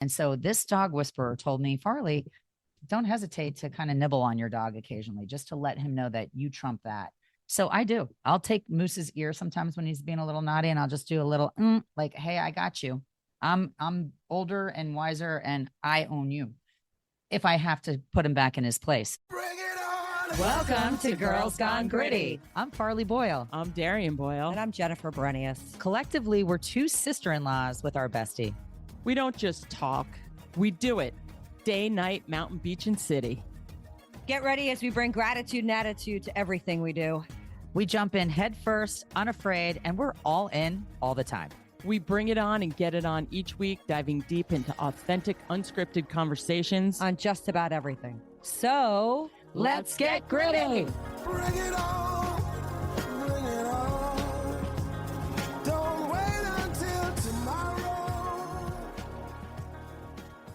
And so this dog whisperer told me, Farley, don't hesitate to kind of nibble on your dog occasionally, just to let him know that you trump that. So I do. I'll take Moose's ear sometimes when he's being a little naughty, and I'll just do a little like, hey, I got you. I'm older and wiser, and I own you. If I have to put him back in his place. Bring it on. Welcome to Girls Gone Gritty. I'm Farley Boyle. I'm Darian Boyle. And I'm Jennifer Brenius. Collectively, we're two sister-in-laws with our bestie. We don't just talk, we do it. Day, night, mountain, beach, and city. Get ready as we bring gratitude and attitude to everything we do. We jump in head first, unafraid, and we're all in all the time. We bring it on and get it on each week, diving deep into authentic, unscripted conversations On just about everything. So, let's get gritty. Bring it on. Bring it on. Don't wait until tomorrow.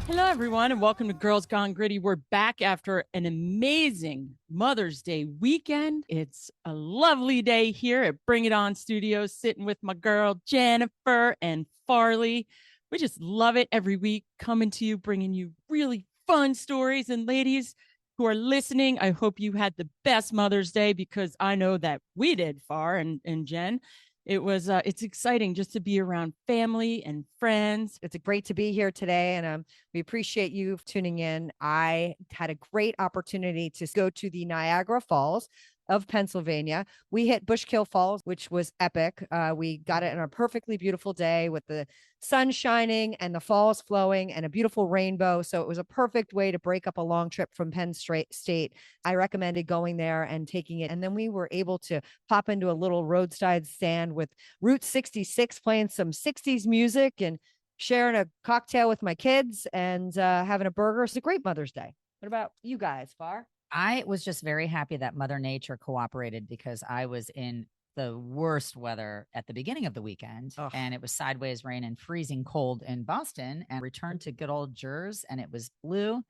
Hello, everyone, and welcome to Girls Gone Gritty. We're back after an amazing Mother's Day weekend. It's a lovely day here at Bring It On Studios, sitting with my girl, Jennifer and Farley. We just love it every week, coming to you, bringing you really fun stories. And ladies who are listening, I hope you had the best Mother's Day, because I know that we did, Far and Jen. It's exciting just to be around family and friends. it's great to be here today, and we appreciate you tuning in. I had a great opportunity to go to the Niagara Falls of Pennsylvania. We hit Bushkill Falls, which was epic. We got it on a perfectly beautiful day with the sun shining and the falls flowing and a beautiful rainbow. So it was a perfect way to break up a long trip from Penn State. I recommended going there and taking it. And then we were able to pop into a little roadside stand with Route 66 playing some 60s music and sharing a cocktail with my kids and having a burger. It's a great Mother's Day. What about you guys, Far? I was just very happy that Mother Nature cooperated, because I was in the worst weather at the beginning of the weekend. Ugh. And it was sideways rain and freezing cold in Boston, and returned to good old Jersey, and it was blue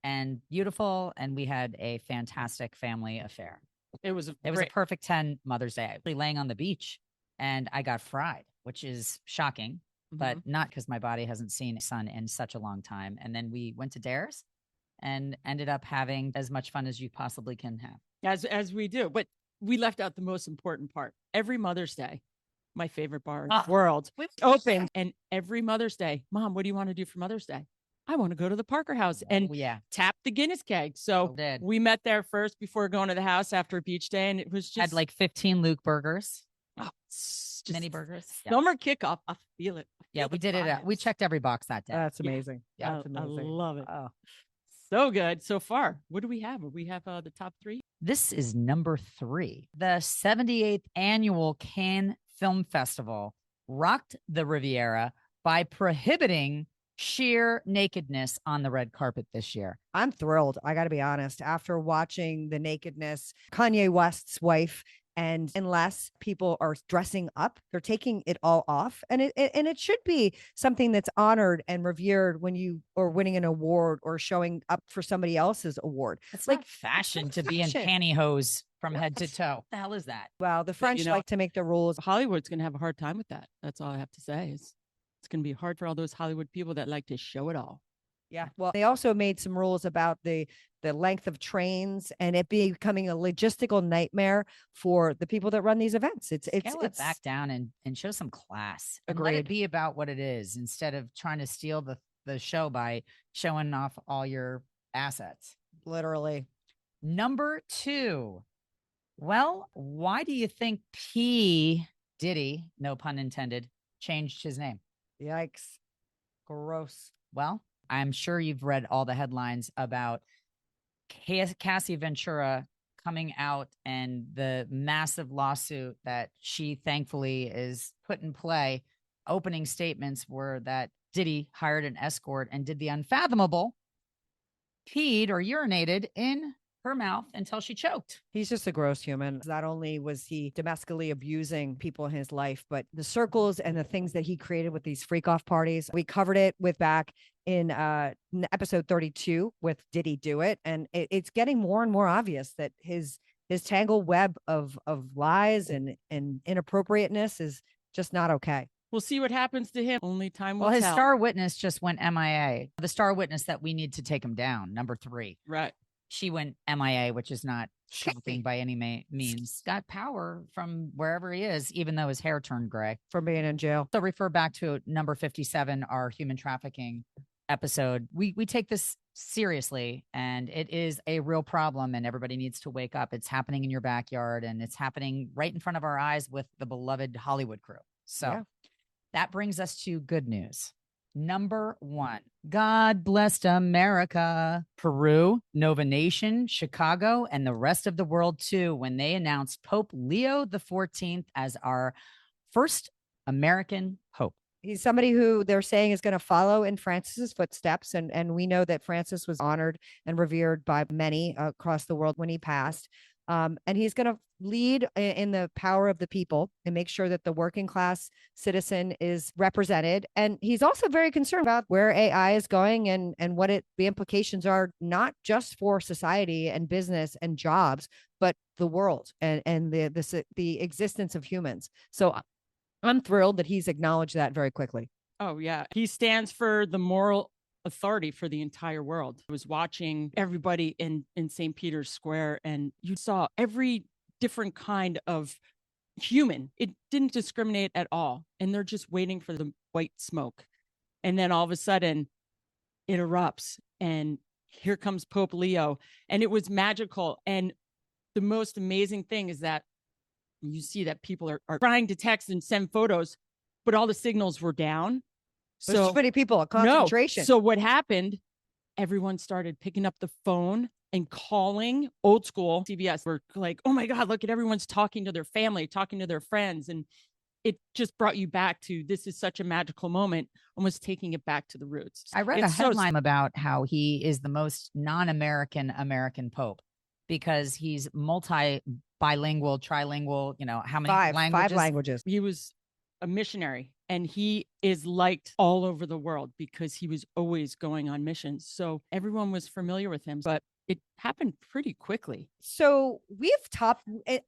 and beautiful. And we had a fantastic family affair. It was a perfect 10 Mother's Day. I was laying on the beach and I got fried, which is shocking, but not because my body hasn't seen sun in such a long time. And then we went to Dare's and ended up having as much fun as you possibly can have. as we do. But we left out the most important part. Every Mother's Day, my favorite bar in the world, open. And every Mother's Day, Mom, what do you want to do for Mother's Day? I want to go to the Parker House and tap the Guinness keg. So we met there first before going to the house after beach day. And it was just had like 15 Luke burgers. Just mini burgers. Summer kickoff. I feel it. We did it. We checked every box that day. That's amazing. Yeah. That's amazing. I love it. Oh. So good so far. What do we have? We have the top three. This is number 3. The 78th annual Cannes Film Festival rocked the Riviera by prohibiting sheer nakedness on the red carpet this year. I'm thrilled. I got to be honest. After watching the nakedness, Kanye West's wife, and unless people are dressing up, they're taking it all off. And it should be something that's honored and revered when you are winning an award or showing up for somebody else's award. It's like fashion to be in pantyhose from head to toe. What the hell is that? Well, the French like to make the rules. Hollywood's going to have a hard time with that. That's all I have to say. It's going to be hard for all those Hollywood people that like to show it all. Yeah. Well, they also made some rules about the length of trains and it becoming a logistical nightmare for the people that run these events. It's back down and show some class. And Agreed. let it be about what it is, instead of trying to steal the show by showing off all your assets. Literally. Number 2. Well, why do you think P. Diddy, no pun intended, changed his name? Yikes. Gross. Well, I'm sure you've read all the headlines about Cassie Ventura coming out and the massive lawsuit that she thankfully is put in play. Opening statements were that Diddy hired an escort and did the unfathomable, peed or urinated in her mouth until she choked. He's just a gross human. Not only was he domestically abusing people in his life, but the circles and the things that he created with these freak off parties. We covered it back in episode 32 with Did He Do It? And it's getting more and more obvious that his tangled web of lies and inappropriateness is just not okay. We'll see what happens to him. Only time will Well, his tell. star witness just went MIA. The star witness that we need to take him down, number 3. Right. She went MIA, which is not shocking by any means. Got power from wherever he is, even though his hair turned gray. from being in jail. So refer back to number 57, our human trafficking episode. We take this seriously, and it is a real problem, and everybody needs to wake up. It's happening in your backyard, and it's happening right in front of our eyes with the beloved Hollywood crew. So Yeah. that brings us to good news. Number 1, God blessed America, Peru, Nova Nation, Chicago, and the rest of the world too, when they announced Pope Leo XIV as our first American pope. He's somebody who they're saying is going to follow in Francis's footsteps. And we know that Francis was honored and revered by many across the world when he passed. And he's going to lead in the power of the people and make sure that the working class citizen is represented. And he's also very concerned about where AI is going and what the implications are, not just for society and business and jobs, but the world and the existence of humans. So I'm thrilled that he's acknowledged that very quickly. Oh, yeah. He stands for the moral authority for the entire world. I was watching everybody in St. Peter's Square, and you saw every different kind of human. It didn't discriminate at all. And they're just waiting for the white smoke. And then all of a sudden it erupts, and here comes Pope Leo. And it was magical. And the most amazing thing is that you see that people are trying to text and send photos, but all the signals were down. There's too many people, a concentration. No. So what happened? Everyone started picking up the phone and calling old school CBS. We're like, oh my God, look at everyone's talking to their family, talking to their friends. And it just brought you back to, this is such a magical moment, almost taking it back to the roots. I read a headline about how he is the most non-American American pope because he's bilingual, trilingual, how many languages? 5 languages. He was a missionary, and he is liked all over the world because he was always going on missions. So everyone was familiar with him, but it happened pretty quickly. So we've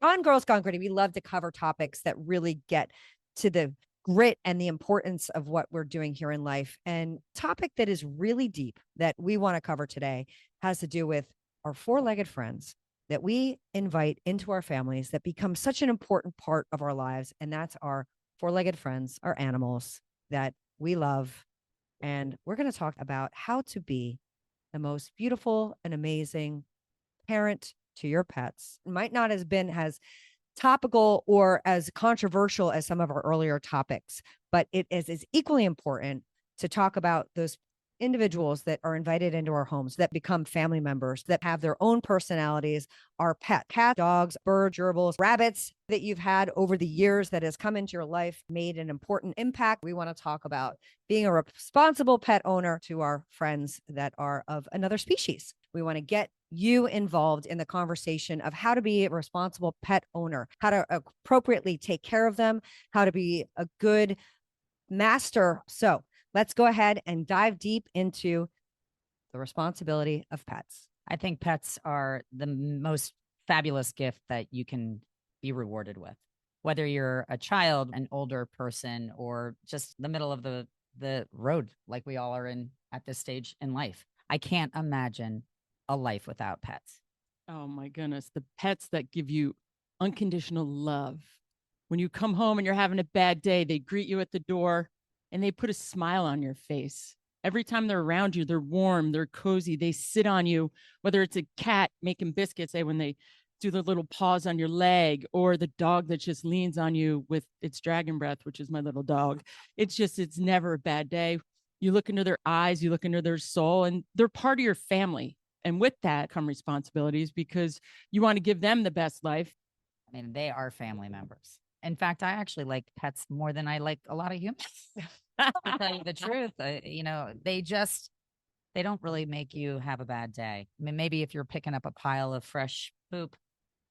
on Girls Gone Gritty, we love to cover topics that really get to the grit and the importance of what we're doing here in life. And topic that is really deep that we want to cover today has to do with our 4-legged friends that we invite into our families that become such an important part of our lives. And that's our 4-legged friends, our animals that we love. And we're going to talk about how to be the most beautiful and amazing parent to your pets. It might not have been as topical or as controversial as some of our earlier topics, but it is equally important to talk about those individuals that are invited into our homes that become family members that have their own personalities, our pet, cats, dogs, birds, gerbils, rabbits that you've had over the years that has come into your life, made an important impact. We want to talk about being a responsible pet owner to our friends that are of another species. We want to get you involved in the conversation of how to be a responsible pet owner, how to appropriately take care of them, how to be a good master. So let's go ahead and dive deep into the responsibility of pets. I think pets are the most fabulous gift that you can be rewarded with, whether you're a child, an older person, or just the middle of the road like we all are in at this stage in life. I can't imagine a life without pets. Oh my goodness. The pets that give you unconditional love. When you come home and you're having a bad day, they greet you at the door and they put a smile on your face. Every time they're around you, they're warm, they're cozy, they sit on you, whether it's a cat making biscuits, when they do their little paws on your leg, or the dog that just leans on you with its dragon breath, which is my little dog. It's never a bad day. You look into their eyes, you look into their soul, and they're part of your family. And with that come responsibilities because you want to give them the best life. I mean, they are family members. In fact, I actually like pets more than I like a lot of humans. To tell you the truth, they don't really make you have a bad day. I mean, maybe if you're picking up a pile of fresh poop,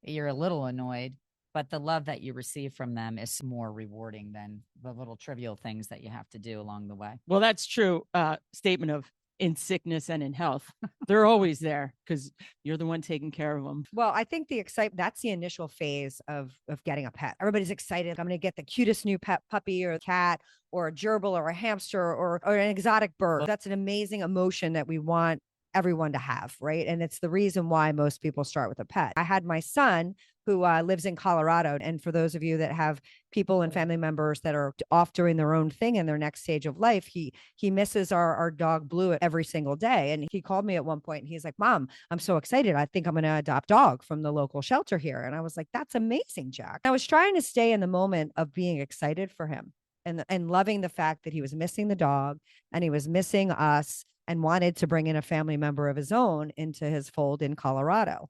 you're a little annoyed, but the love that you receive from them is more rewarding than the little trivial things that you have to do along the way. Well, that's true. Statement of in sickness and in health. They're always there because you're the one taking care of them. Well, I think the excitement, that's the initial phase of getting a pet. Everybody's excited. I'm going to get the cutest new pet puppy or cat or a gerbil or a hamster or an exotic bird. That's an amazing emotion that we want everyone to have, right? And it's the reason why most people start with a pet. I had my son who lives in Colorado. And for those of you that have people and family members that are off doing their own thing in their next stage of life, he misses our dog Blue every single day. And he called me at one point and he's like, Mom, I'm so excited. I think I'm going to adopt a dog from the local shelter here. And I was like, that's amazing, Jack. I was trying to stay in the moment of being excited for him and loving the fact that he was missing the dog and he was missing us and wanted to bring in a family member of his own into his fold in Colorado.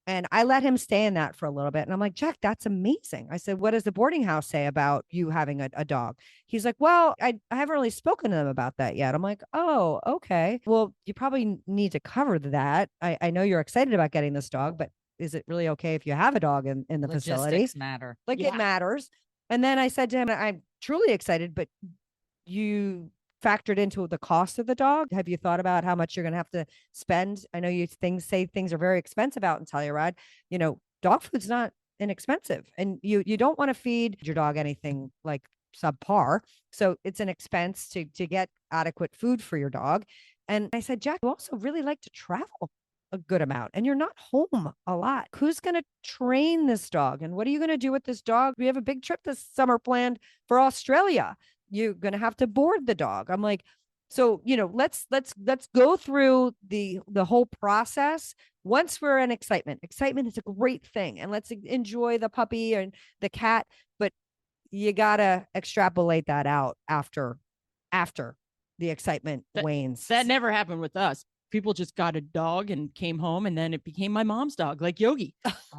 And I let him stay in that for a little bit. And I'm like, Jack, that's amazing. I said, what does the boarding house say about you having a dog? He's like, well, I haven't really spoken to them about that yet. I'm like, oh, okay. Well, you probably need to cover that. I know you're excited about getting this dog, but is it really okay if you have a dog in the facility? Logistics matter. Like it matters. And then I said to him, I'm truly excited, but you factored into the cost of the dog? Have you thought about how much you're going to have to spend? I know you say things are very expensive out in Telluride. You know, dog food's not inexpensive, and you don't want to feed your dog anything like subpar. So it's an expense to get adequate food for your dog. And I said, Jack, you also really like to travel a good amount and you're not home a lot. Who's going to train this dog? And what are you going to do with this dog? We have a big trip this summer planned for Australia. You're going to have to board the dog. I'm like, so, you know, let's go through the whole process. Once we're in excitement is a great thing. And let's enjoy the puppy and the cat, but you got to extrapolate that out after the excitement wanes. That never happened with us. People just got a dog and came home and then it became my mom's dog, like Yogi.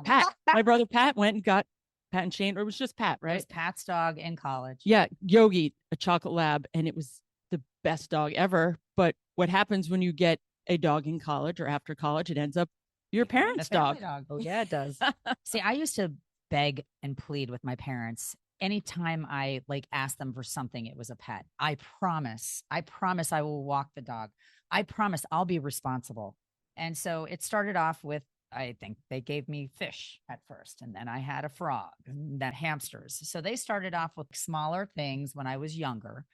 Pat, my brother Pat went and got Pat and Shane, or it was just Pat, right? It was Pat's dog in college. Yeah, Yogi, a chocolate lab, and it was the best dog ever. But what happens when you get a dog in college or after college? It ends up your parents' dog. Oh, yeah, it does. See, I used to beg and plead with my parents. Anytime I asked them for something, it was a pet. I promise I will walk the dog. I promise I'll be responsible. And so it started off with, I think they gave me fish at first, and then I had a frog, and then hamsters. So they started off with smaller things when I was younger.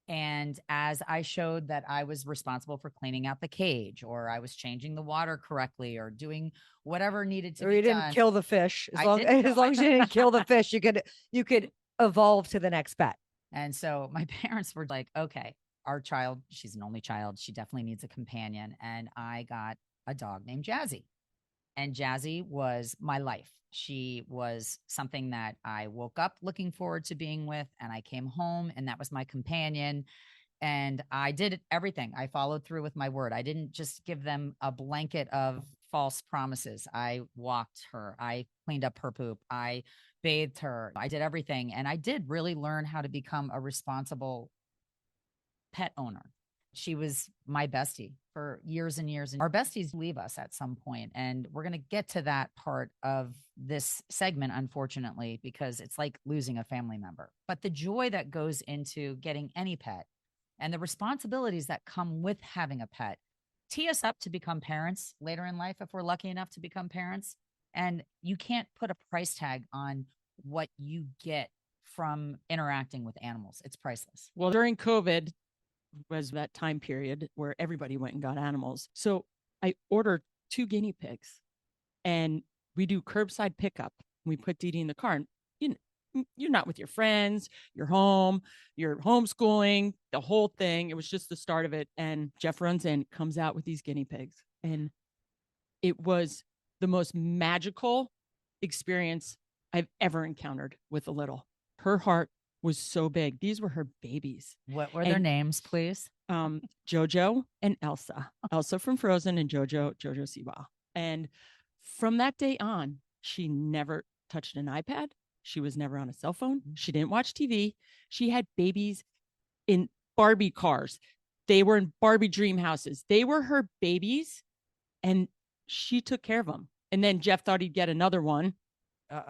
And as I showed that I was responsible for cleaning out the cage, or I was changing the water correctly, or doing whatever needed to be done. Or you didn't kill the fish. As long as you didn't kill the fish, you could evolve to the next pet. And so my parents were like, okay, our child, she's an only child. She definitely needs a companion. And I got a dog named Jazzy. And Jazzy was my life. She was something that I woke up looking forward to being with, and I came home and that was my companion. And I did everything. I followed through with my word. I didn't just give them a blanket of false promises. I walked her. I cleaned up her poop. I bathed her. I did everything. And I did really learn how to become a responsible pet owner. She was my bestie for years and years. And our besties leave us at some point. And we're going to get to that part of this segment, unfortunately, because it's like losing a family member. But the joy that goes into getting any pet and the responsibilities that come with having a pet tee us up to become parents later in life if we're lucky enough to become parents. And you can't put a price tag on what you get from interacting with animals. It's priceless. Well, during COVID, was that time period where everybody went and got animals. So I ordered 2 guinea pigs and we do curbside pickup. We put Dee Dee in the car and you're not with your friends, you're home, you're homeschooling, the whole thing. It was just the start of it. And Jeff runs in, comes out with these guinea pigs. And it was the most magical experience I've ever encountered with a little. Her heart was so big. These were her babies. What were their names, please? Jojo and Elsa. Elsa from Frozen and Jojo Siwa. And from that day on, she never touched an iPad. She was never on a cell phone. She didn't watch TV. She had babies in Barbie cars. They were in Barbie dream houses. They were her babies, and she took care of them. And then Jeff thought he'd get another one.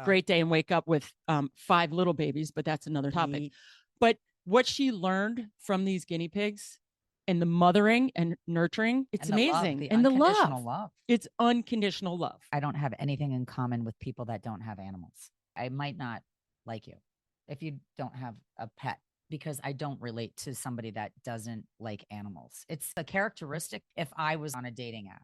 Great day and wake up with 5 little babies, but that's another topic. But what she learned from these guinea pigs and the mothering and nurturing. It's And the love, amazing. the And the unconditional love. love. It's unconditional love. I don't have anything in common with people that don't have animals. I might not like you if you don't have a pet because I don't relate to somebody that doesn't like animals. It's a characteristic. If I was on a dating app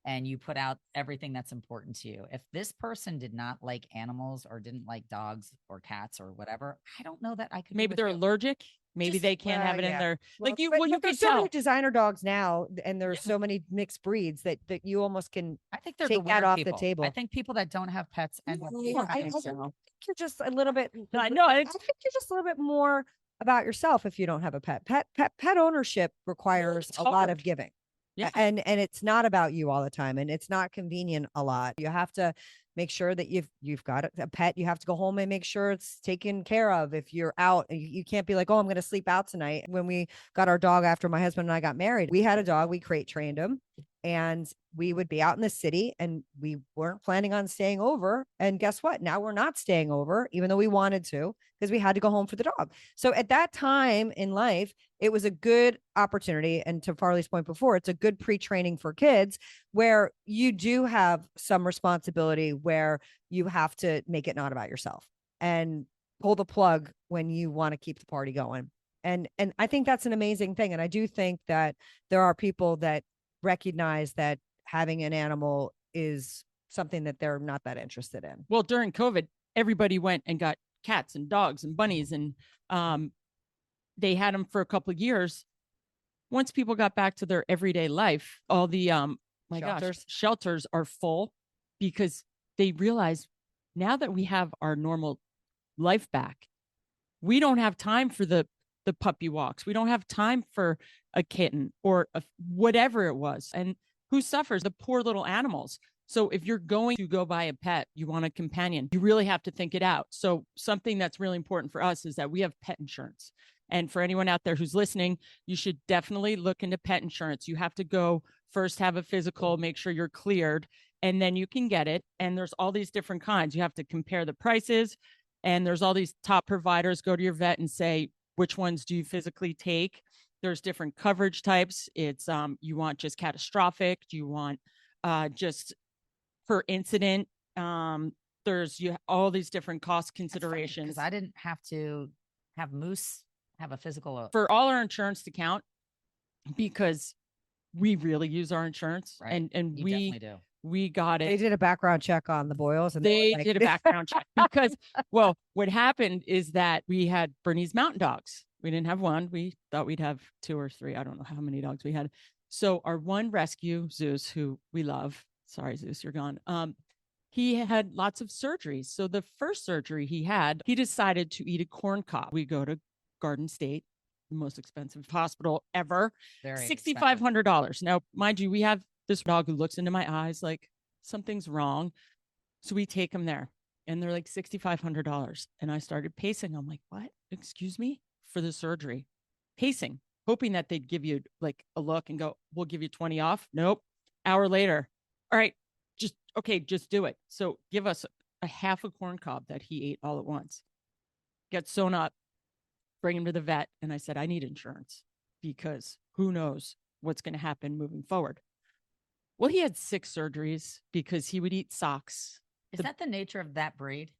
and you put out everything that's important to you, if this person did not like animals or didn't like dogs or cats or whatever, I don't know that I could. Maybe they're allergic. Maybe Just- they can't have it in yeah. their like you. But Well, you there's could so many tell. designer dogs now, and there's Yeah. so many mixed breeds that you almost can I think they're take the that weird off people. the table. I think people that don't have pets and Yeah, I think think so. you're just a little bit. I know, I it's- think you're just a little bit more about yourself if you don't have a pet. Pet ownership requires it's a lot hard. of giving. Yeah. And it's not about you all the time, and it's not convenient a lot. You have to make sure that you've got a pet. You have to go home and make sure it's taken care of. If you're out, you can't be like, oh, I'm going to sleep out tonight. When we got our dog after my husband and I got married, we had a dog. We crate trained him, and we would be out in the city, and we weren't planning on staying over. And guess what? Now we're not staying over, even though we wanted to, because we had to go home for the dog. So at that time in life, it was a good opportunity. And to Farley's point before, it's a good pre-training for kids where you do have some responsibility where you have to make it not about yourself and pull the plug when you want to keep the party going. And I think that's an amazing thing. And I do think that there are people that recognize that having an animal is something that they're not that interested in. Well, during COVID, everybody went and got cats and dogs and bunnies, and they had them for a couple of years. Once people got back to their everyday life, all the shelters are full because they realize now that we have our normal life back, we don't have time for the puppy walks. We don't have time for a kitten or whatever it was. And who suffers? The poor little animals. So if you're going to go buy a pet, you want a companion, you really have to think it out. So something that's really important for us is that we have pet insurance. And for anyone out there who's listening, you should definitely look into pet insurance. You have to go first, have a physical, make sure you're cleared, and then you can get it. And there's all these different kinds. You have to compare the prices, and there's all these top providers. Go to your vet and say, which ones do you physically take? There's different coverage types. It's you want just catastrophic? Do you want just per incident? There's all these different cost considerations. Because I didn't have to have Moose have a physical for all our insurance to count, because we really use our insurance, right. and You we definitely do. we got it. They did a background check on the Boyles, and They were like- did a background check because, well, what happened is that we had Bernese Mountain Dogs. We didn't have one. We thought we'd have 2 or 3. I don't know how many dogs we had. So our one rescue, Zeus, who we love, sorry, Zeus, you're gone. He had lots of surgeries. So the first surgery he had, he decided to eat a corn cob. We go to Garden State, the most expensive hospital ever, $6,500. Now, mind you, we have this dog who looks into my eyes like something's wrong. So we take him there, and they're like $6,500. And I started pacing. I'm like, what? Excuse me? For the surgery. Pacing, hoping that they'd give you like a look and go, we'll give you 20 off. Nope. Hour later. All right, just do it. So give us a half a corn cob that he ate all at once. Get sewn up, bring him to the vet. And I said, I need insurance because who knows what's going to happen moving forward. Well, he had 6 surgeries because he would eat socks. Is that the nature of that breed?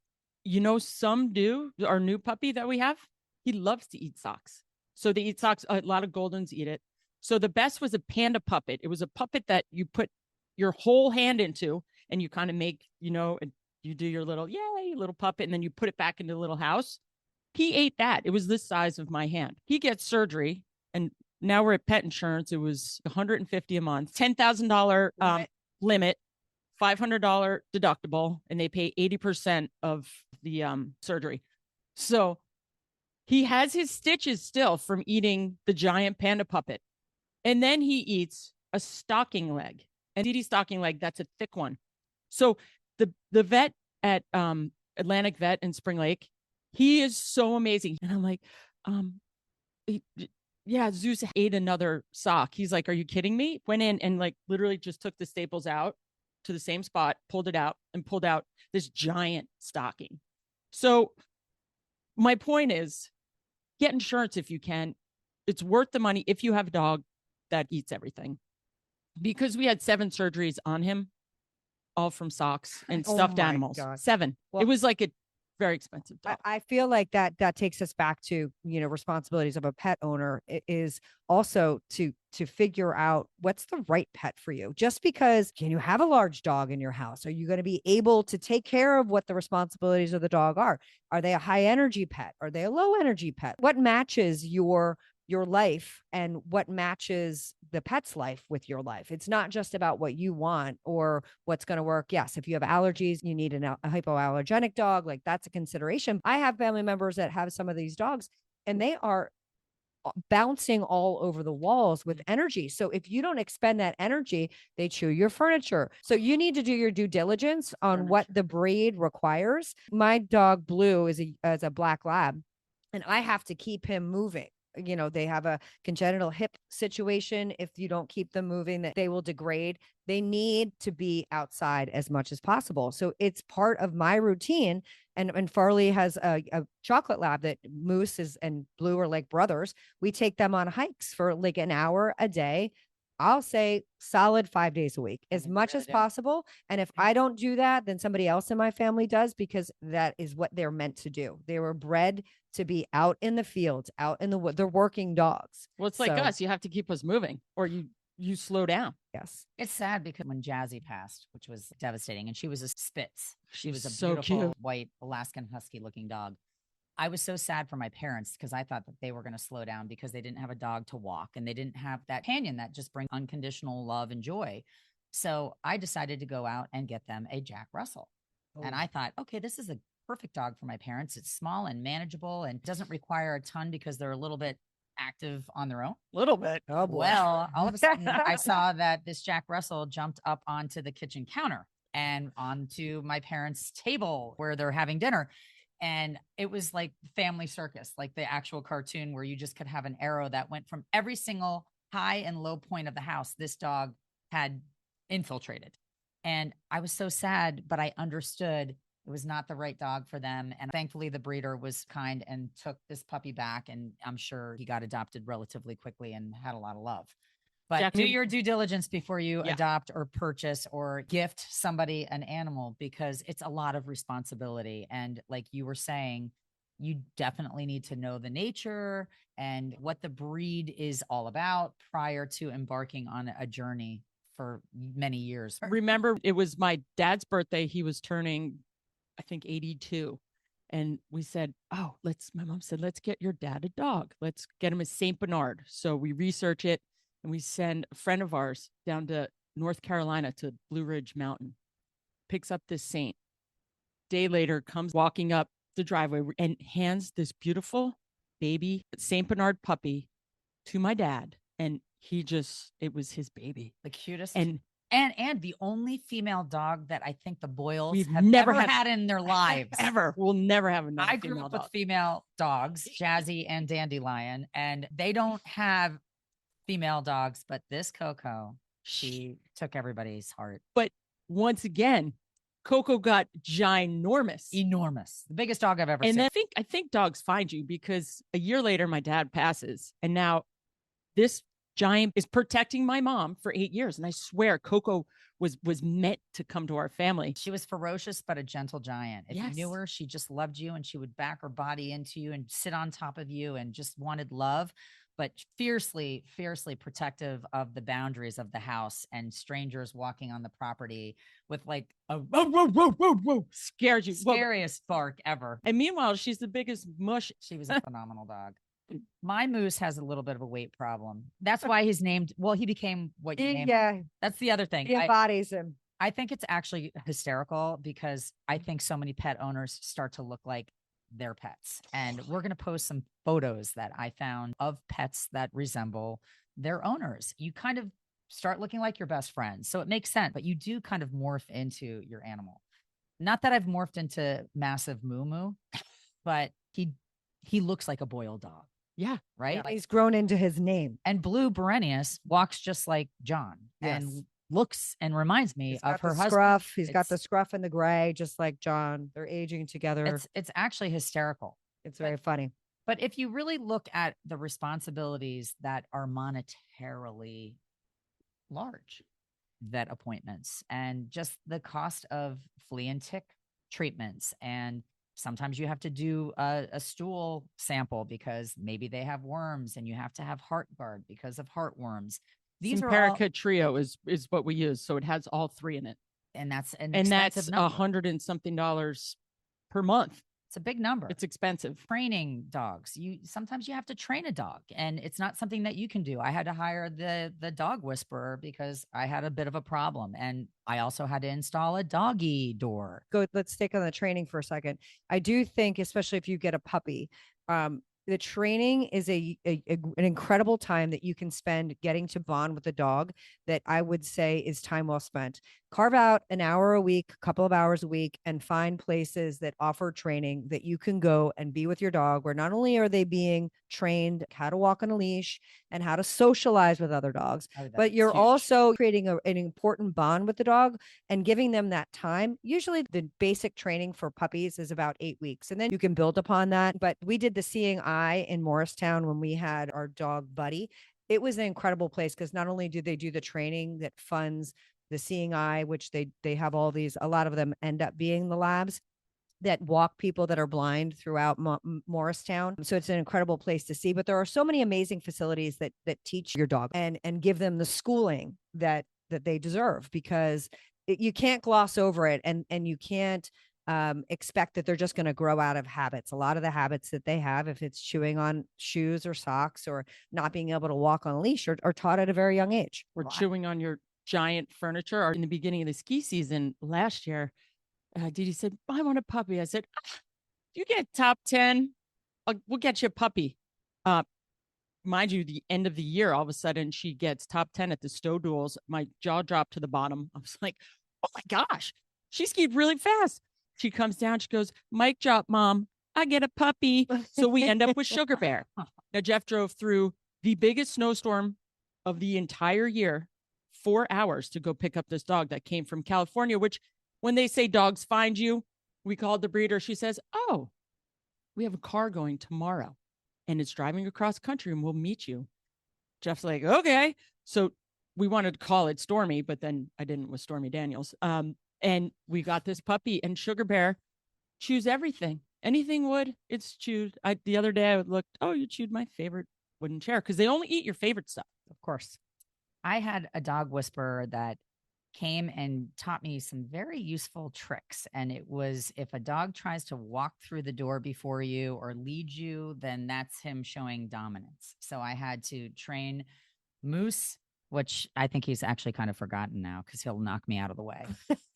You know, some do. Our new puppy that we have, he loves to eat socks. So they eat socks. A lot of Goldens eat it. So the best was a panda puppet. It was a puppet that you put your whole hand into, and you kind of make, you do your little, yay, little puppet, and then you put it back into the little house. He ate that. It was this size of my hand. He gets surgery, and now we're at pet insurance. It was $150 a month, $10,000 limit, $500 deductible, and they pay 80% of the surgery. So he has his stitches still from eating the giant panda puppet. And then he eats a stocking leg. And DD stocking leg, that's a thick one. So the vet at Atlantic Vet in Spring Lake, he is so amazing. And I'm like, yeah, Zeus ate another sock. He's like, are you kidding me? Went in and like literally just took the staples out to the same spot, pulled it out, and pulled out this giant stocking. So my point is, get insurance if you can. It's worth the money if you have a dog. that eats everything. Because we had 7 surgeries on him, all from socks and Oh stuffed my animals. God. 7. Well, it was like a very expensive dog. I feel like that takes us back to, responsibilities of a pet owner is also to figure out what's the right pet for you. Just because can you have a large dog in your house? Are you going to be able to take care of what the responsibilities of the dog are? Are they a high energy pet? Are they a low energy pet? What matches your life and what matches the pet's life with your life? It's not just about what you want or what's going to work. Yes, if you have allergies, you need a hypoallergenic dog, like that's a consideration. I have family members that have some of these dogs and they are bouncing all over the walls with energy. So if you don't expend that energy, they chew your furniture. So you need to do your due diligence on what the breed requires. My dog Blue is a black lab and I have to keep him moving. They have a congenital hip situation. If you don't keep them moving, that they will degrade. They need to be outside as much as possible. So it's part of my routine. And Farley has a chocolate lab that Moose and Blue are like brothers. We take them on hikes for like an hour a day. I'll say solid 5 days a week, as much as possible. And if I don't do that, then somebody else in my family does, because that is what they're meant to do. They were bred to be out in the fields, out in the wood. They're working dogs. Well, it's like us. You have to keep us moving or you slow down. Yes. It's sad because when Jazzy passed, which was devastating, and she was a Spitz. She was a So beautiful cute. white Alaskan Husky looking dog. I was so sad for my parents because I thought that they were going to slow down because they didn't have a dog to walk and they didn't have that companion that just brings unconditional love and joy. So I decided to go out and get them a Jack Russell. And I thought, okay, this is a perfect dog for my parents. It's small and manageable and doesn't require a ton because they're a little bit active on their own. Little bit. Oh boy. Well, all of a sudden I saw that this Jack Russell jumped up onto the kitchen counter and onto my parents' table where they're having dinner. And it was like Family Circus, like the actual cartoon where you just could have an arrow that went from every single high and low point of the house. This dog had infiltrated. And I was so sad, but I understood it was not the right dog for them. And thankfully, the breeder was kind and took this puppy back. And I'm sure he got adopted relatively quickly and had a lot of love. But Jack, do your due diligence before you Yeah. adopt or purchase or gift somebody an animal, because it's a lot of responsibility. And like you were saying, you definitely need to know the nature and what the breed is all about prior to embarking on a journey for many years. Remember, it was my dad's birthday. He was turning, I think, 82. And we said, my mom said, let's get your dad a dog. Let's get him a St. Bernard. So we research it. And we send a friend of ours down to North Carolina to Blue Ridge Mountain, picks up this Saint. Day later, comes walking up the driveway and hands this beautiful baby St. Bernard puppy to my dad. And it was his baby. The cutest. And the only female dog that I think the Boyles We've have never ever had- had in their lives. ever. We'll never have another I grew female up dog. with female dogs, Jazzy and Dandelion, and they don't have female dogs, but this Coco, she took everybody's heart. But once again, Coco got ginormous. Enormous. The biggest dog I've ever And seen. then I think dogs find you, because a year later, my dad passes. And now this giant is protecting my mom for 8 years. And I swear Coco was meant to come to our family. She was ferocious, but a gentle giant. If you knew Yes. her, she just loved you and she would back her body into you and sit on top of you and just wanted love, but fiercely, fiercely protective of the boundaries of the house and strangers walking on the property with like a Scared you. Well, scariest bark ever. and meanwhile, she's the biggest mush. She was a phenomenal dog. My Moose has a little bit of a weight problem. That's why he's named. Well, he became what you named. Yeah. That's the other thing. He embodies him. I think it's actually hysterical because I think so many pet owners start to look like their pets. And we're going to post some photos that I found of pets that resemble their owners. You kind of start looking like your best friend. So it makes sense, but you do kind of morph into your animal. Not that I've morphed into massive Moo Moo, but he looks like a Boyle dog. Yeah. Right. Yeah. He's grown into his name. And Blue Berenius walks just like John Yes. and looks and reminds me He's of got her the husband. scruff. He's got It's- the scruff and the gray, just like John. They're aging together. It's actually hysterical. It's very funny. But if you really look at the responsibilities that are monetarily large, vet appointments and just the cost of flea and tick treatments, and sometimes you have to do a stool sample because maybe they have worms, and you have to have heart guard because of heartworms. These are all, Simparica Trio is what we use, so it has all three in it, and that's an and expensive that's number. $100 and something per month. It's a big number. It's expensive. Training dogs. Sometimes you have to train a dog, and it's not something that you can do. I had to hire the dog whisperer because I had a bit of a problem, and I also had to install a doggy door. Let's stick on the training for a second. I do think, especially if you get a puppy, the training is an incredible time that you can spend getting to bond with the dog, that I would say is time well spent. Carve out an hour a week, a couple of hours a week, and find places that offer training that you can go and be with your dog, where not only are they being trained how to walk on a leash and how to socialize with other dogs, but you're also creating an important bond with the dog and giving them that time. Usually the basic training for puppies is about 8 weeks, and then you can build upon that. But we did the Seeing Eye in Morristown when we had our dog Buddy. It was an incredible place because not only do they do the training that funds the Seeing Eye, which they have all these, a lot of them end up being the labs that walk people that are blind throughout Morristown. So it's an incredible place to see, but there are so many amazing facilities that teach your dog and give them the schooling that they deserve, because you can't gloss over it, and you can't expect that they're just going to grow out of habits. A lot of the habits that they have, if it's chewing on shoes or socks or not being able to walk on a leash, are taught at a very young age. Or chewing on your giant furniture. Or in the beginning of the ski season last year, Didi said, I want a puppy. I said, you get top 10, we'll get you a puppy. Mind you, the end of the year, all of a sudden she gets top 10 at the Stow Duels. My jaw dropped to the bottom. I was like, oh my gosh, she skied really fast. She comes down, she goes, mic drop, Mom, I get a puppy. So we end up with Sugar Bear. Now, Jeff drove through the biggest snowstorm of the entire year, 4 hours to go pick up this dog that came from California, which, when they say dogs find you, we called the breeder. She says, oh, we have a car going tomorrow and it's driving across country and we'll meet you. Jeff's like, okay. So we wanted to call it Stormy, but then I didn't with Stormy Daniels. And we got this puppy, and Sugar Bear chews everything. Anything wood, it's chewed. The other day I looked, oh, you chewed my favorite wooden chair, because they only eat your favorite stuff. Of course. I had a dog whisperer that came and taught me some very useful tricks. And it was, if a dog tries to walk through the door before you or lead you, then that's him showing dominance. So I had to train Moose, which I think he's actually kind of forgotten now because he'll knock me out of the way.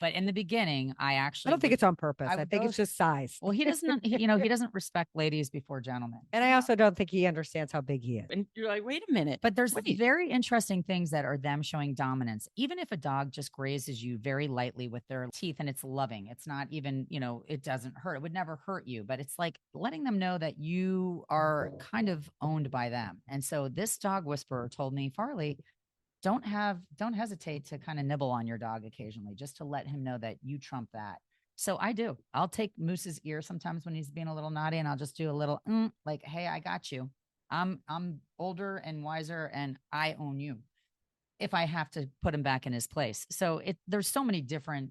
But in the beginning, I don't think it's on purpose. I think it's just size. Well, he doesn't, he doesn't respect ladies before gentlemen. And I also don't think he understands how big he is. And you're like, wait a minute. But there's very interesting things that are them showing dominance. Even if a dog just grazes you very lightly with their teeth and it's loving, it's not even, it doesn't hurt. It would never hurt you, but it's like letting them know that you are kind of owned by them. And so this dog whisperer told me, Farley, don't hesitate to kind of nibble on your dog occasionally, just to let him know that you trump that. So I do. I'll take Moose's ear sometimes when he's being a little naughty, and I'll just do a little like, hey, I got you. I'm older and wiser, and I own you, if I have to put him back in his place. So there's so many different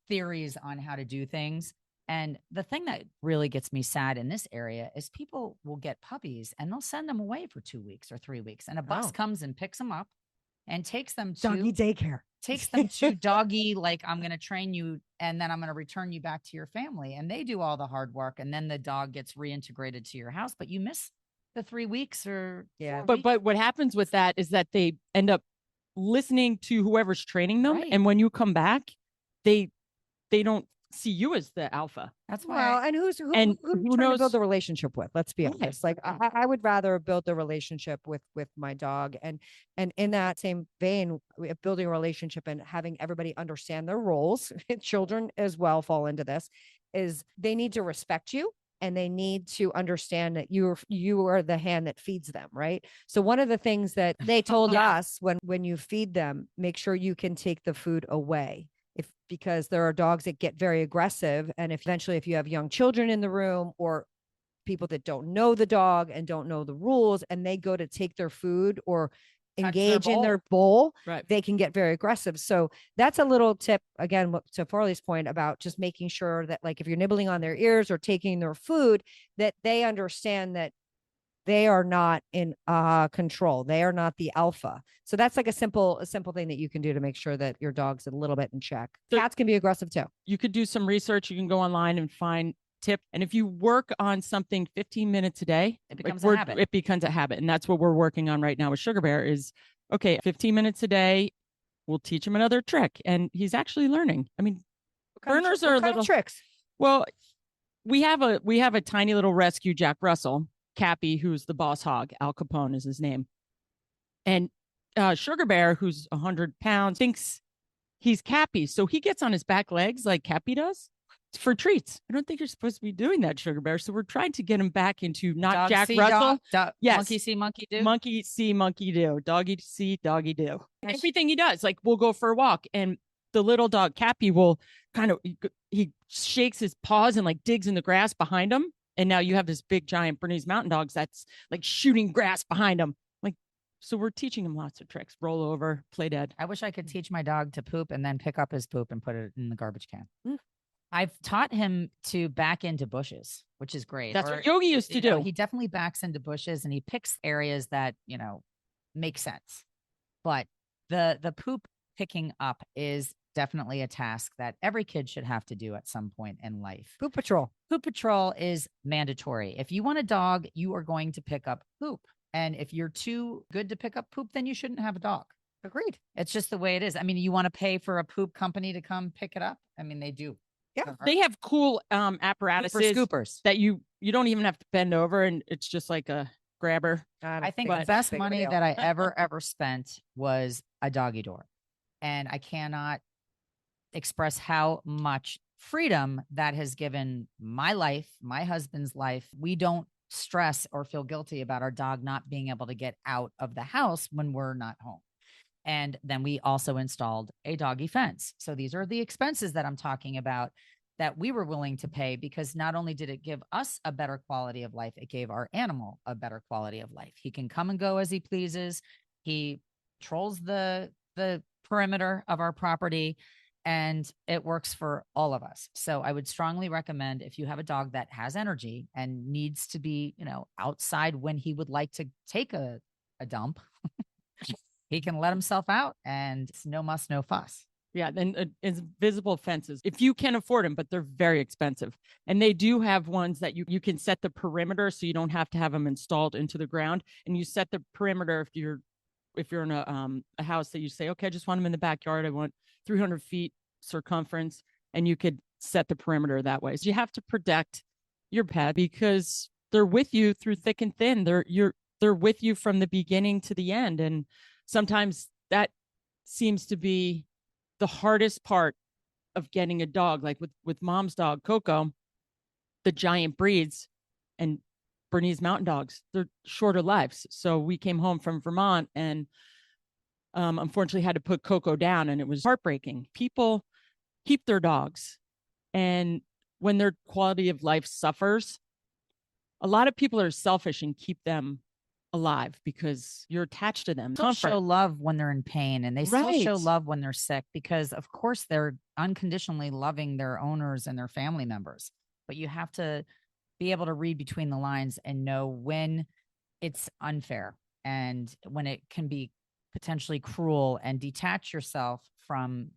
theories on how to do things. And the thing that really gets me sad in this area is people will get puppies and they'll send them away for 2 weeks or 3 weeks. And a bus comes and picks them up and takes them to doggy daycare, takes them to doggy, like, I'm going to train you and then I'm going to return you back to your family. And they do all the hard work. And then the dog gets reintegrated to your house, but you miss the 3 weeks or But what happens with that is that they end up listening to whoever's training them. Right. And when you come back, they don't see you as the alpha. That's why. Well, and who are you trying to build a relationship with? Let's be honest. Like I would rather build a relationship with my dog, and in that same vein, building a relationship and having everybody understand their roles. Children as well fall into this. Is they need to respect you, and they need to understand that you are the hand that feeds them, right? So one of the things that they told us when you feed them, make sure you can take the food away. Because there are dogs that get very aggressive. And if you have young children in the room, or people that don't know the dog and don't know the rules, and they go to take their food or Touch their engage in their bowl. bowl, Right. they can get very aggressive. So that's a little tip again to Farley's point about just making sure that, like, if you're nibbling on their ears or taking their food, that they understand that they are not in control. They are not the alpha. So that's like a simple thing that you can do to make sure that your dog's a little bit in check. Cats can be aggressive too. You could do some research. You can go online and find tip. And if you work on something 15 minutes a day, it becomes a habit. It becomes a habit. And that's what we're working on right now with Sugar Bear is, okay, 15 minutes a day, we'll teach him another trick. And he's actually learning. I mean, Berners are little tricks. Well, we have a tiny little rescue Jack Russell, Cappy, who's the boss hog. Al Capone is his name. And Sugar Bear, who's 100 pounds, thinks he's Cappy. So he gets on his back legs like Cappy does for treats. I don't think you're supposed to be doing that, Sugar Bear. So we're trying to get him back into not Dog Jack see, Russell. Yes. Monkey see, monkey do. Monkey see, monkey do. Doggy see, doggy do. Everything he does, like we'll go for a walk and the little dog Cappy will kind of, he shakes his paws and like digs in the grass behind him. And now you have this big giant Bernese Mountain Dogs that's like shooting grass behind him. Like, so we're teaching him lots of tricks. Roll over, play dead. I wish I could teach my dog to poop and then pick up his poop and put it in the garbage can. I've taught him to back into bushes, which is great. That's what Yogi used to do. He definitely backs into bushes and he picks areas that, make sense. But the poop picking up is definitely a task that every kid should have to do at some point in life. Poop patrol. Poop patrol is mandatory. If you want a dog, you are going to pick up poop. And if you're too good to pick up poop, then you shouldn't have a dog. Agreed. It's just the way it is. I mean, you want to pay for a poop company to come pick it up? I mean, they do. Yeah. They have cool apparatuses scoopers that you don't even have to bend over and it's just like a grabber. I think the best money that I ever spent was a doggy door. And I cannot express how much freedom that has given my life, my husband's life. We don't stress or feel guilty about our dog not being able to get out of the house when we're not home. And then we also installed a doggy fence. So these are the expenses that I'm talking about that we were willing to pay, because not only did it give us a better quality of life, it gave our animal a better quality of life. He can come and go as he pleases. He trolls the perimeter of our property, and it works for all of us. So I would strongly recommend, if you have a dog that has energy and needs to be, outside when he would like to take a dump, he can let himself out, and it's no muss, no fuss. Yeah, then invisible fences, if you can afford them, but they're very expensive. And they do have ones that you can set the perimeter so you don't have to have them installed into the ground. And you set the perimeter if you're in a house that you say, okay, I just want them in the backyard. I want 300 feet circumference, and you could set the perimeter that way. So you have to protect your pet because they're with you through thick and thin. They're with you from the beginning to the end. And sometimes that seems to be the hardest part of getting a dog. Like with mom's dog, Coco, the giant breeds and Bernese Mountain Dogs, they're shorter lives. So we came home from Vermont and unfortunately had to put Coco down, and it was heartbreaking. People keep their dogs, and when their quality of life suffers, a lot of people are selfish and keep them alive because you're attached to them. They still show love when they're in pain, and they still show love when they're sick, because of course they're unconditionally loving their owners and their family members. But you have to be able to read between the lines and know when it's unfair and when it can be potentially cruel, and detach yourself from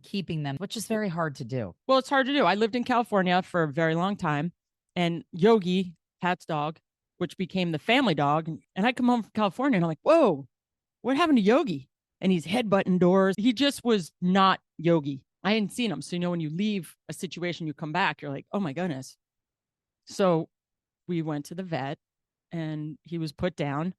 keeping them, which is very hard to do. Well, it's hard to do. I lived in California for a very long time, and Yogi, Pat's dog, which became the family dog. And I come home from California and I'm like, whoa, what happened to Yogi? And he's headbutting doors. He just was not Yogi. I hadn't seen him. So, when you leave a situation, you come back, you're like, oh my goodness. So we went to the vet and he was put down.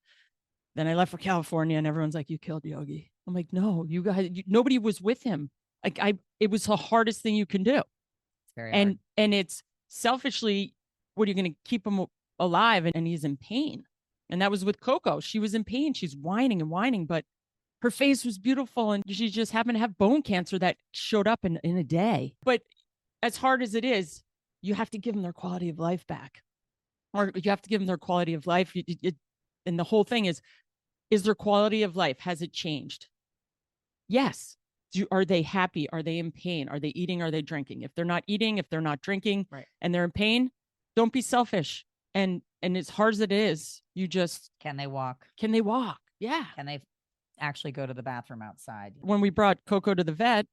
Then I left for California and everyone's like, you killed Yogi. I'm like, no, you guys, nobody was with him. It was the hardest thing you can do. It's very hard. And it's selfishly, what are you going to keep him alive? And he's in pain. And that was with Coco. She was in pain. She's whining and whining, but her face was beautiful. And she just happened to have bone cancer that showed up in a day. But as hard as it is, you have to give them their quality of life back. or you have to give them their quality of life. And the whole thing is their quality of life, has it changed? Yes. Are they happy? Are they in pain? Are they eating? Are they drinking? If they're not eating, if they're not drinking, Right. and they're in pain, don't be selfish. And as hard as it is, you just Can they walk? can they walk? Yeah. Can they actually go to the bathroom outside? When we brought Coco to the vet,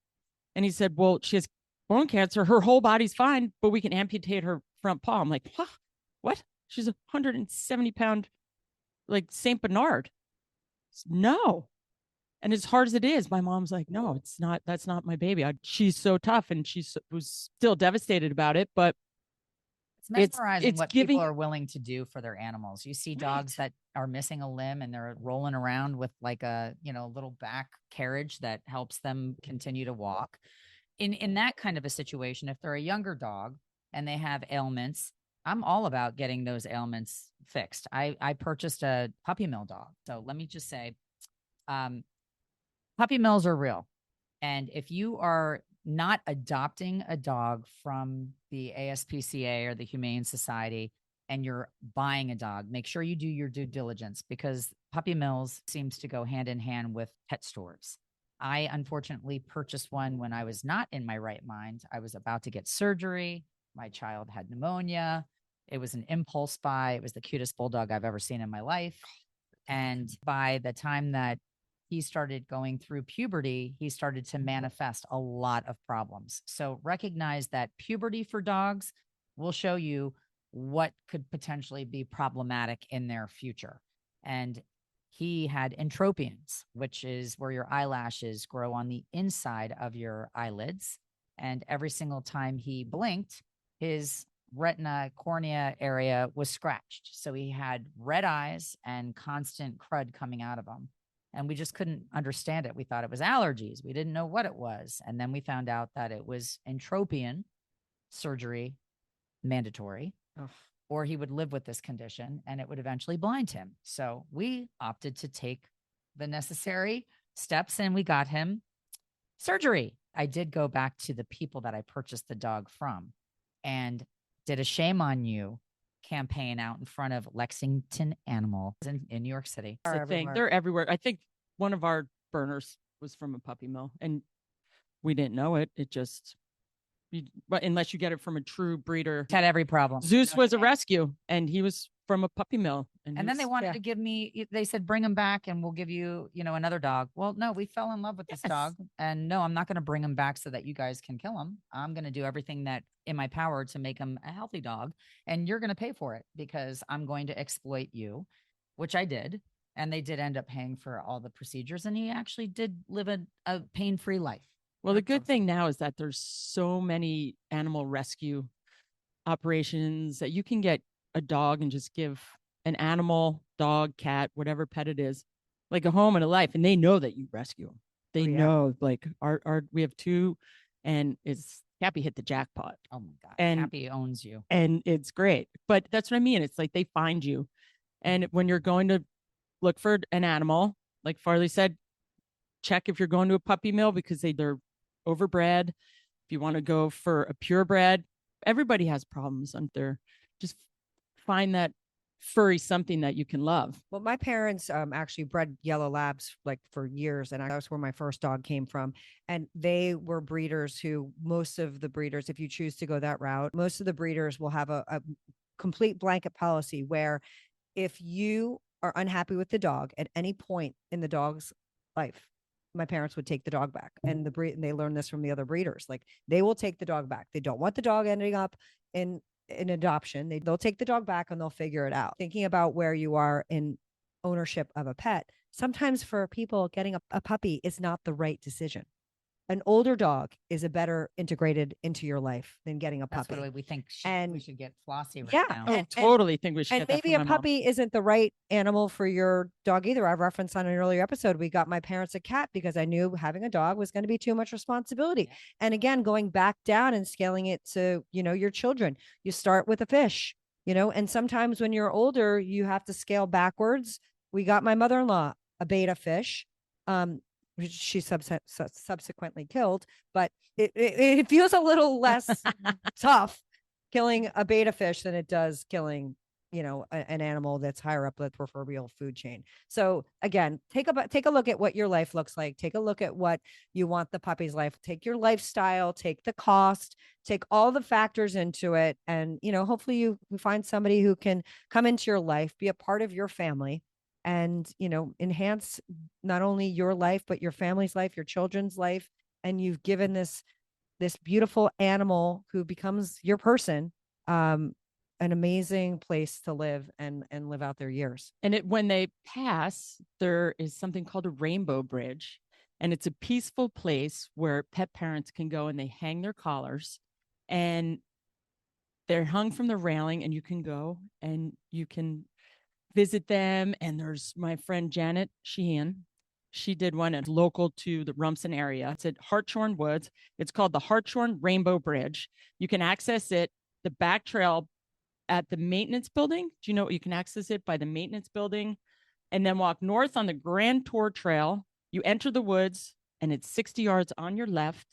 and he said, well, she has bone cancer. Her whole body's fine, but we can amputate her front paw. I'm like, huh? What? She's a 170-pound, like Saint Bernard. No. And as hard as it is, my mom's like, no, it's not. That's not my baby. She's so tough, and she was still devastated about it. But it's mesmerizing it's what giving- people are willing to do for their animals. You see dogs that are missing a limb and they're rolling around with like a, little back carriage that helps them continue to walk. In that kind of a situation, if they're a younger dog and they have ailments, I'm all about getting those ailments fixed. I purchased a puppy mill dog. So let me just say, puppy mills are real. And if you are not adopting a dog from the ASPCA or the Humane Society and you're buying a dog, make sure you do your due diligence, because puppy mills seems to go hand in hand with pet stores. I unfortunately purchased one when I was not in my right mind. I was about to get surgery. My child had pneumonia. It was an impulse buy. It was the cutest bulldog I've ever seen in my life. And by the time that he started going through puberty, he started to manifest a lot of problems. So recognize that puberty for dogs will show you what could potentially be problematic in their future. And he had entropions, which is where your eyelashes grow on the inside of your eyelids. And every single time he blinked, his retina cornea area was scratched. So he had red eyes and constant crud coming out of him. And we just couldn't understand it. We thought it was allergies. We didn't know what it was. And then we found out that it was entropion surgery, mandatory, or he would live with this condition and it would eventually blind him. So we opted to take the necessary steps and we got him surgery. I did go back to the people that I purchased the dog from and did a shame on you campaign out in front of Lexington Animal in New York City. It's a thing. They're everywhere. I think one of our burners was from a puppy mill and we didn't know it. It just, but unless you get it from a true breeder. Had every problem. Zeus was a rescue and he was from a puppy mill. And then they wanted to give me, they said, bring him back and we'll give you, another dog. Well, no, we fell in love with this dog. And no, I'm not going to bring him back so that you guys can kill him. I'm going to do everything that in my power to make him a healthy dog. And you're going to pay for it because I'm going to exploit you, which I did. And they did end up paying for all the procedures. And he actually did live a pain-free life. Well, the good thing now is that there's so many animal rescue operations that you can get a dog and just give an animal, dog, cat, whatever pet it is, like a home and a life. And they know that you rescue them. They know, like we have two and it's Cappy hit the jackpot. Oh my God. And Cappy owns you. And it's great. But that's what I mean. It's like they find you. And when you're going to look for an animal, like Farley said, check if you're going to a puppy mill because they're overbred. If you want to go for a purebred, everybody has problems on there. Just find that furry something that you can love. Well, my parents actually bred yellow labs like for years, and that's where my first dog came from. And they were breeders who, most of the breeders, if you choose to go that route, most of the breeders will have a complete blanket policy where if you are unhappy with the dog at any point in the dog's life, my parents would take the dog back. And they learned this from the other breeders. Like they will take the dog back. They don't want the dog ending up in adoption. They'll take the dog back and they'll figure it out. Thinking about where you are in ownership of a pet, sometimes for people getting a puppy is not the right decision. An older dog is a better integrated into your life than getting a puppy. That's what we think we should get Flossie right now. Oh, totally think we should. And get that maybe for a my mom. puppy isn't the right animal for your dog either. I've referenced on an earlier episode, we got my parents a cat because I knew having a dog was going to be too much responsibility. And again, going back down and scaling it to, your children, you start with a fish, and sometimes when you're older, you have to scale backwards. We got my mother-in-law a beta fish. Which she subsequently killed, but it feels a little less tough killing a beta fish than it does killing an animal that's higher up the proverbial food chain. So again, take a look at what your life looks like. Take a look at what you want the puppy's life. Take your lifestyle, take the cost, take all the factors into it. And, hopefully you find somebody who can come into your life, be a part of your family, and, enhance not only your life, but your family's life, your children's life. And you've given this beautiful animal who becomes your person, an amazing place to live and live out their years. And when they pass, there is something called a rainbow bridge. And it's a peaceful place where pet parents can go and they hang their collars, and they're hung from the railing, and you can go and you can visit them. And there's my friend Janet Sheehan. She did one at local to the Rumson area. It's at Hartshorn Woods. It's called the Hartshorn Rainbow Bridge. You can access it, the back trail, at the maintenance building. Do you know you can access it by the maintenance building, and then walk north on the Grand Tour Trail. You enter the woods, and it's 60 yards on your left.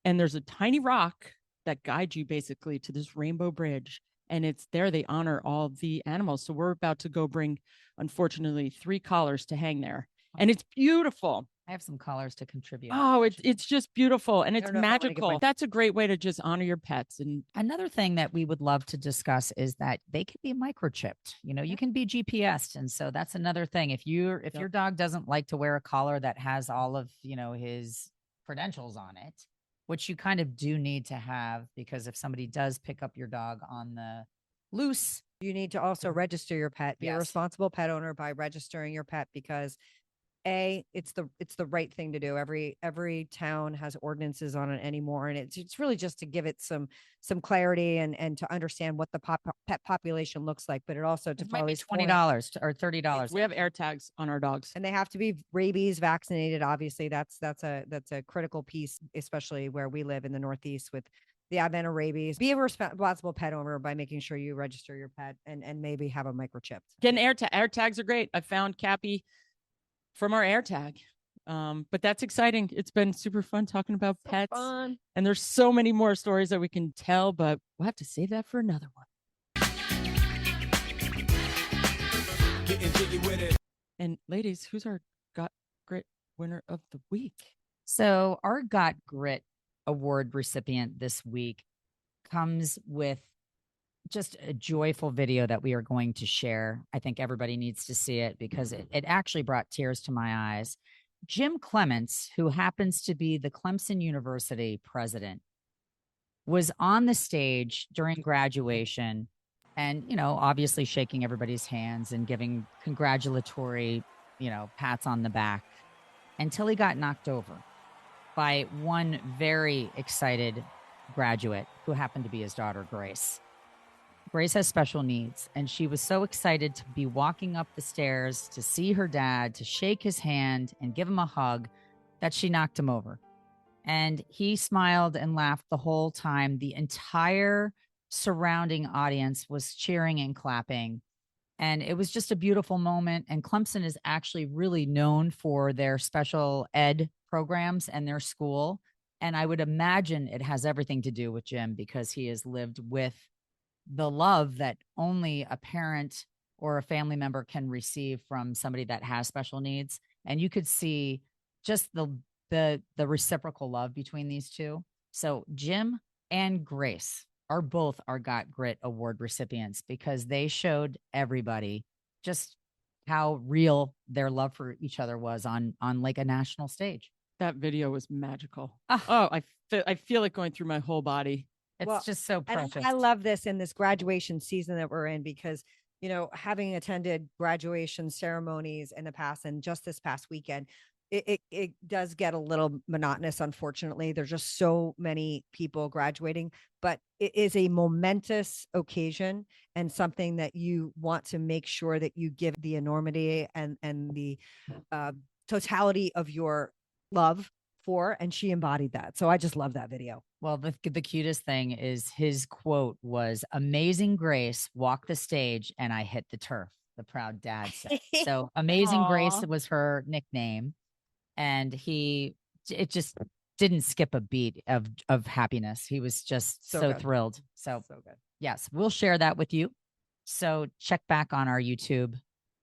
And there's a tiny rock that guides you basically to this rainbow bridge. And it's there. They honor all the animals. So we're about to go bring, unfortunately, 3 collars to hang there. And it's beautiful. I have some collars to contribute. Oh, it's just beautiful, and it's magical. my- That's a great way to just honor your pets. And Another thing that we would love to discuss is that they can be microchipped. You can be GPSed. And so that's another thing. If your dog doesn't like to wear a collar that has all of, his credentials on it, which you kind of do need to have, because if somebody does pick up your dog on the loose, You need to also register your pet. Be a Yes. responsible pet owner by registering your pet, because it's the right thing to do. Every town has ordinances on it anymore, and it's really just to give it some clarity and to understand what the pet population looks like. But it also, to it might be Farley's point, $20 or $30. we have air tags on our dogs. and they have to be rabies vaccinated. Obviously, that's a critical piece, especially where we live in the Northeast with the advent of rabies. Be a responsible pet owner by making sure you register your pet and maybe have a microchip. Getting air tags are great. I found Cappy from our air tag. But that's exciting. It's been super fun talking about pets. Fun. And there's so many more stories that we can tell, but we'll have to save that for another one. Getting jiggy with it. And ladies, who's our Got Grit winner of the week? So our Got Grit award recipient this week comes with just a joyful video that we are going to share. I think everybody needs to see it because it actually brought tears to my eyes. Jim Clements, who happens to be the Clemson University president, was on the stage during graduation and, obviously shaking everybody's hands and giving congratulatory, pats on the back, until he got knocked over by one very excited graduate who happened to be his daughter, Grace. Grace has special needs, and she was so excited to be walking up the stairs to see her dad, to shake his hand and give him a hug, that she knocked him over. And he smiled and laughed the whole time. The entire surrounding audience was cheering and clapping. And it was just a beautiful moment. And Clemson is actually really known for their special ed programs and their school. And I would imagine it has everything to do with Jim, because he has lived with the love that only a parent or a family member can receive from somebody that has special needs. And you could see just the reciprocal love between these two. So Jim and Grace are both our Got Grit award recipients, because they showed everybody just how real their love for each other was on like a national stage. That video was magical. Ah. Oh, I feel it going through my whole body. It's just so And precious. I love this in this graduation season that we're in, because, having attended graduation ceremonies in the past and just this past weekend, it does get a little monotonous. Unfortunately, there's just so many people graduating, but it is a momentous occasion and something that you want to make sure that you give the enormity and the totality of your love for, and she embodied that. So I just love that video. Well, the cutest thing is his quote was, "Amazing Grace walked the stage and I hit the turf," the proud dad said. So Amazing Grace Aw. was her nickname. And it just didn't skip a beat of happiness. He was just So so good. thrilled. So So good. yes, we'll share that with you. So check back on our YouTube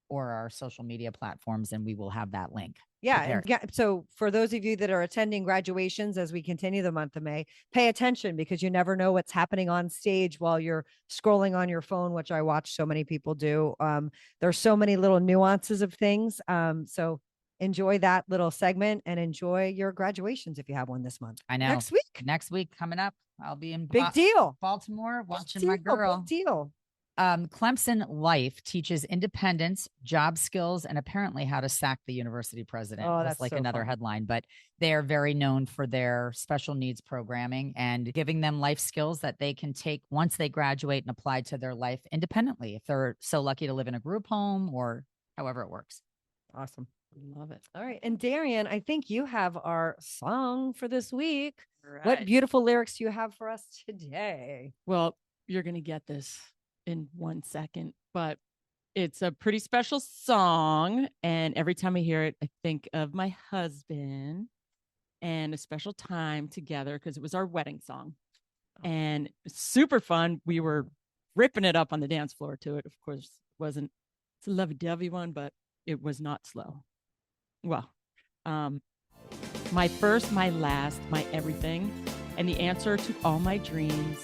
or our social media platforms, and we will have that link. Yeah, there. and so for those of you that are attending graduations as we continue the month of May, pay attention because you never know what's happening on stage while you're scrolling on your phone, which I watch so many people do. There's so many little nuances of things. So enjoy that little segment and enjoy your graduations if you have one this month. I know. Next week coming up, I'll be in Big deal. Baltimore watching my girl. Big deal. Clemson Life teaches independence, job skills, and apparently how to sack the university president. Oh, that's like so another fun. headline, but they are very known for their special needs programming and giving them life skills that they can take once they graduate and apply to their life independently if they're so lucky to live in a group home or however it works. Awesome. Love it. All right. And Darian, I think you have our song for this week. Right. What beautiful lyrics do you have for us today? Well, you're going to get this in 1 second, but it's a pretty special song. And every time I hear it, I think of my husband and a special time together because it was our wedding song. And it's super fun. We were ripping it up on the dance floor to it. Of course, it's a lovey-dovey one, but it was not slow. Well, my first, my last, my everything, and the answer to all my dreams.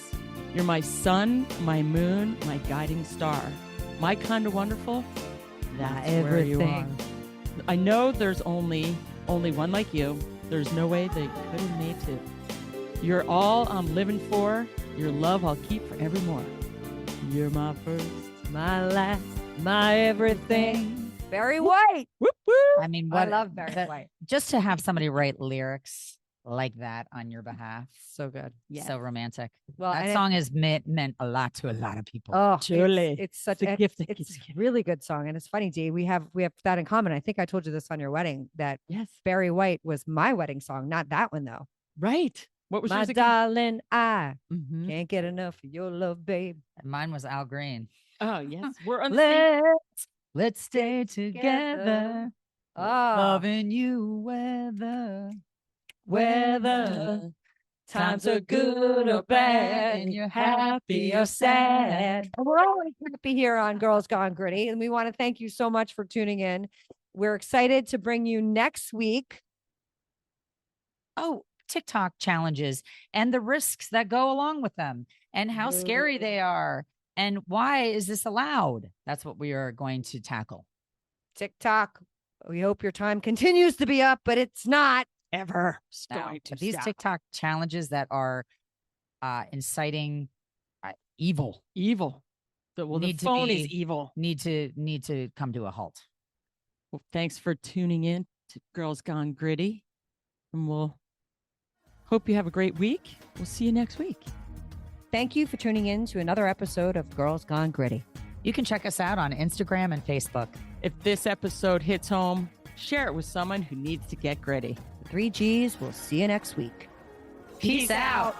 You're my sun, my moon, my guiding star. My kind of wonderful, that's where you are. I know there's only one like you. There's no way they could have made two. You're all I'm living for. Your love I'll keep forevermore. You're my first, my last, my everything. Barry White. Whoop, whoop. I mean, I love Barry White. Just to have somebody write lyrics like that on your behalf. So good. Yes. So romantic. Well, That song has meant a lot to a lot of people. Oh, Truly. it's such It's a a gift that It's keeps a giving. really good song, and it's funny, Dee. We have that in common. I think I told you this on your wedding that Yes. Barry White was my wedding song, not that one though. Right. What was My yours again? darling, I Mhm. can't get enough of your love, babe. And mine was Al Green. Oh, yes. We're on the same. Let's stay together. Oh, Loving you whether Times are good or bad, and you're happy or sad. And we're always happy here on Girls Gone Gritty, and we want to thank you so much for tuning in. We're excited to bring you next week. Oh, TikTok challenges and the risks that go along with them and how scary they are and why is this allowed? That's what we are going to tackle. TikTok. We hope your time continues to be up, but it's not ever. Now, going to but these stop. TikTok challenges that are inciting evil Evil. The Need to phone is be- evil. need to come to a halt. Well, thanks for tuning in to Girls Gone Gritty. And we'll hope you have a great week. We'll see you next week. Thank you for tuning in to another episode of Girls Gone Gritty. You can check us out on Instagram and Facebook. If this episode hits home, share it with someone who needs to get gritty. The 3 Gs. We'll see you next week. Peace out.